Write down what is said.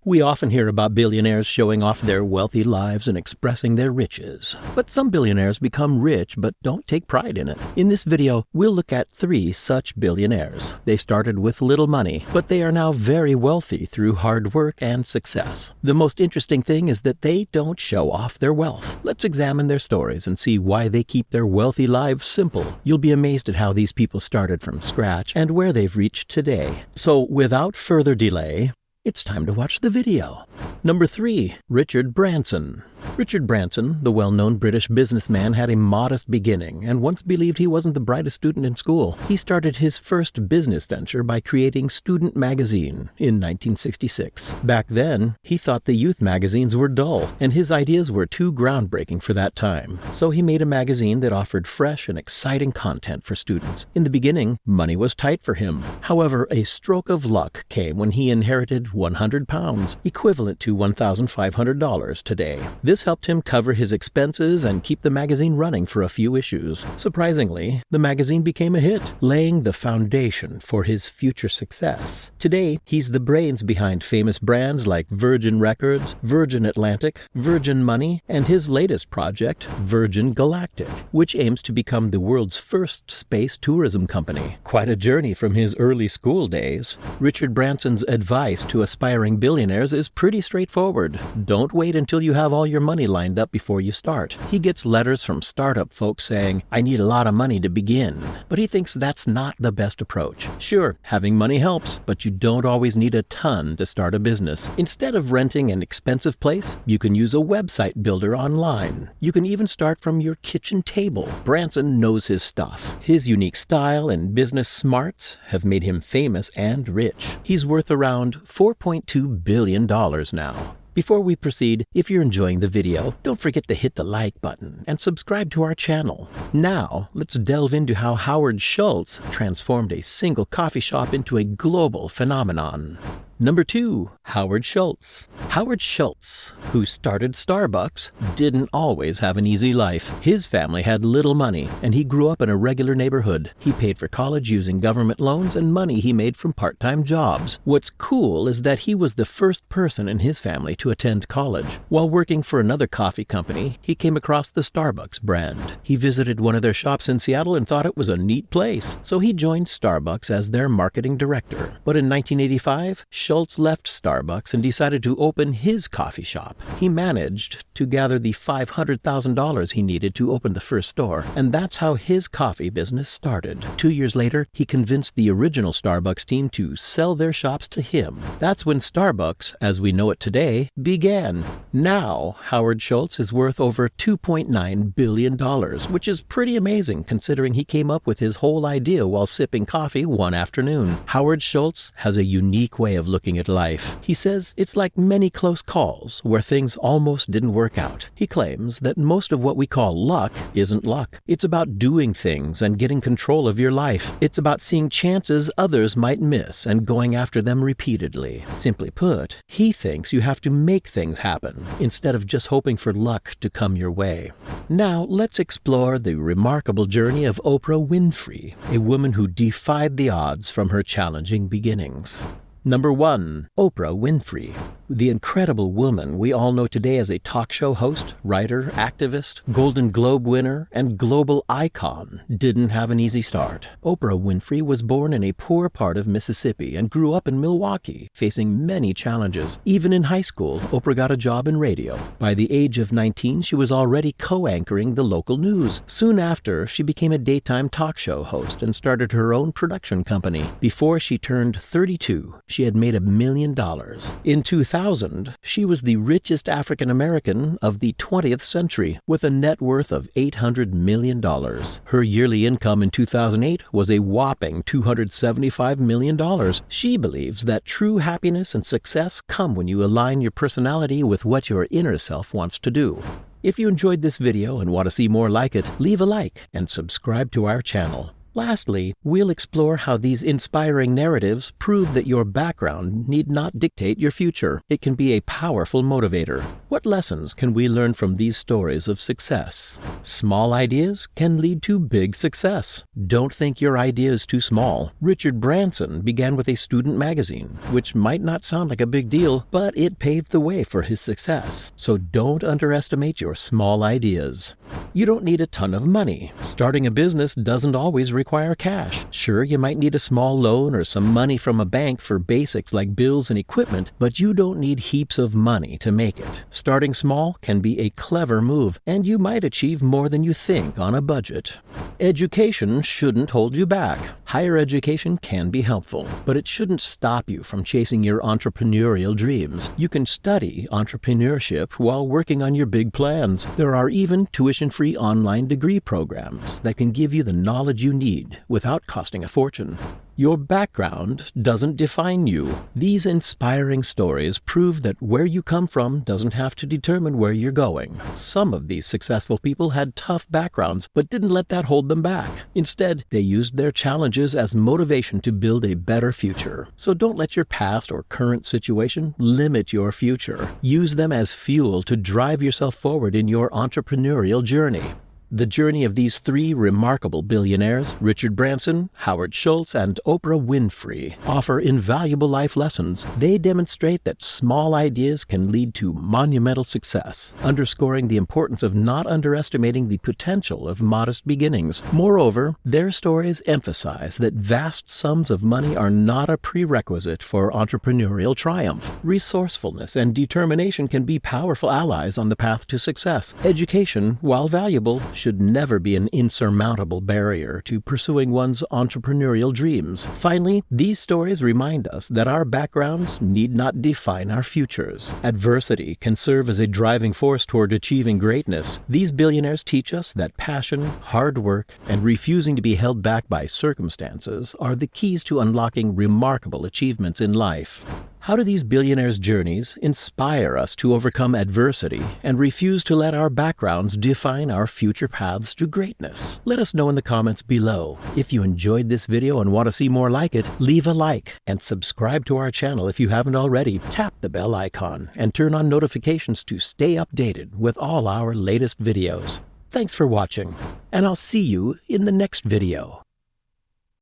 We often hear about billionaires showing off their wealthy lives and expressing their riches. But some billionaires become rich but don't take pride in it. In this video, we'll look at 3 such billionaires. They started with little money, but they are now very wealthy through hard work and success. The most interesting thing is that they don't show off their wealth. Let's examine their stories and see why they keep their wealthy lives simple. You'll be amazed at how these people started from scratch and where they've reached today. So without further delay, it's time to watch the video. Number 3. Richard Branson. Richard Branson, the well-known British businessman, had a modest beginning and once believed he wasn't the brightest student in school. He started his first business venture by creating Student Magazine in 1966. Back then, he thought the youth magazines were dull, and his ideas were too groundbreaking for that time. So he made a magazine that offered fresh and exciting content for students. In the beginning, money was tight for him. However, a stroke of luck came when he inherited £100, equivalent to $1,500 today. This helped him cover his expenses and keep the magazine running for a few issues. Surprisingly, the magazine became a hit, laying the foundation for his future success. Today, he's the brains behind famous brands like Virgin Records, Virgin Atlantic, Virgin Money, and his latest project, Virgin Galactic, which aims to become the world's first space tourism company. Quite a journey from his early school days. Richard Branson's advice to aspiring billionaires is pretty straightforward. Don't wait until you have all your money lined up before you start. He gets letters from startup folks saying, "I need a lot of money to begin." But he thinks that's not the best approach. Sure, having money helps, but you don't always need a ton to start a business. Instead of renting an expensive place, you can use a website builder online. You can even start from your kitchen table. Branson knows his stuff. His unique style and business smarts have made him famous and rich. He's worth around $4.2 billion now. Before we proceed, if you're enjoying the video, don't forget to hit the like button and subscribe to our channel. Now, let's delve into how Howard Schultz transformed a single coffee shop into a global phenomenon. Number 2. Howard Schultz. Howard Schultz, who started Starbucks, didn't always have an easy life. His family had little money, and he grew up in a regular neighborhood. He paid for college using government loans and money he made from part-time jobs. What's cool is that he was the first person in his family to attend college. While working for another coffee company, he came across the Starbucks brand. He visited one of their shops in Seattle and thought it was a neat place, so he joined Starbucks as their marketing director. But in 1985, Schultz left Starbucks and decided to open his coffee shop. He managed to gather the $500,000 he needed to open the first store, and that's how his coffee business started. 2 years later, he convinced the original Starbucks team to sell their shops to him. That's when Starbucks, as we know it today, began. Now, Howard Schultz is worth over $2.9 billion, which is pretty amazing considering he came up with his whole idea while sipping coffee one afternoon. Howard Schultz has a unique way of looking at life. He says it's like many close calls where things almost didn't work out. He claims that most of what we call luck isn't luck. It's about doing things and getting control of your life. It's about seeing chances others might miss and going after them repeatedly. Simply put, he thinks you have to make things happen instead of just hoping for luck to come your way. Now, let's explore the remarkable journey of Oprah Winfrey, a woman who defied the odds from her challenging beginnings. Number 1. Oprah Winfrey. The incredible woman we all know today as a talk show host, writer, activist, Golden Globe winner, and global icon didn't have an easy start. Oprah Winfrey was born in a poor part of Mississippi and grew up in Milwaukee, facing many challenges. Even in high school, Oprah got a job in radio. By the age of 19, she was already co-anchoring the local news. Soon after, she became a daytime talk show host and started her own production company. Before she turned 32, she had made $1 million. In 2000, she was the richest African American of the 20th century, with a net worth of $800 million. Her yearly income in 2008 was a whopping $275 million. She believes that true happiness and success come when you align your personality with what your inner self wants to do. If you enjoyed this video and want to see more like it, leave a like and subscribe to our channel. Lastly, we'll explore how these inspiring narratives prove that your background need not dictate your future. It can be a powerful motivator. What lessons can we learn from these stories of success? Small ideas can lead to big success. Don't think your idea is too small. Richard Branson began with a student magazine, which might not sound like a big deal, but it paved the way for his success. So don't underestimate your small ideas. You don't need a ton of money. Starting a business doesn't always require cash. Sure, you might need a small loan or some money from a bank for basics like bills and equipment, but you don't need heaps of money to make it. Starting small can be a clever move, and you might achieve more than you think on a budget. Education shouldn't hold you back. Higher education can be helpful, but it shouldn't stop you from chasing your entrepreneurial dreams. You can study entrepreneurship while working on your big plans. There are even tuition-free online degree programs that can give you the knowledge you need without costing a fortune. Your background doesn't define you. These inspiring stories prove that where you come from doesn't have to determine where you're going. Some of these successful people had tough backgrounds, but didn't let that hold them back. Instead, they used their challenges as motivation to build a better future. So don't let your past or current situation limit your future. Use them as fuel to drive yourself forward in your entrepreneurial journey. The journey of these three remarkable billionaires, Richard Branson, Howard Schultz, and Oprah Winfrey, offer invaluable life lessons. They demonstrate that small ideas can lead to monumental success, underscoring the importance of not underestimating the potential of modest beginnings. Moreover, their stories emphasize that vast sums of money are not a prerequisite for entrepreneurial triumph. Resourcefulness and determination can be powerful allies on the path to success. Education, while valuable, should never be an insurmountable barrier to pursuing one's entrepreneurial dreams. Finally, these stories remind us that our backgrounds need not define our futures. Adversity can serve as a driving force toward achieving greatness. These billionaires teach us that passion, hard work, and refusing to be held back by circumstances are the keys to unlocking remarkable achievements in life. How do these billionaires' journeys inspire us to overcome adversity and refuse to let our backgrounds define our future paths to greatness? Let us know in the comments below. If you enjoyed this video and want to see more like it, leave a like and subscribe to our channel if you haven't already. Tap the bell icon and turn on notifications to stay updated with all our latest videos. Thanks for watching, and I'll see you in the next video.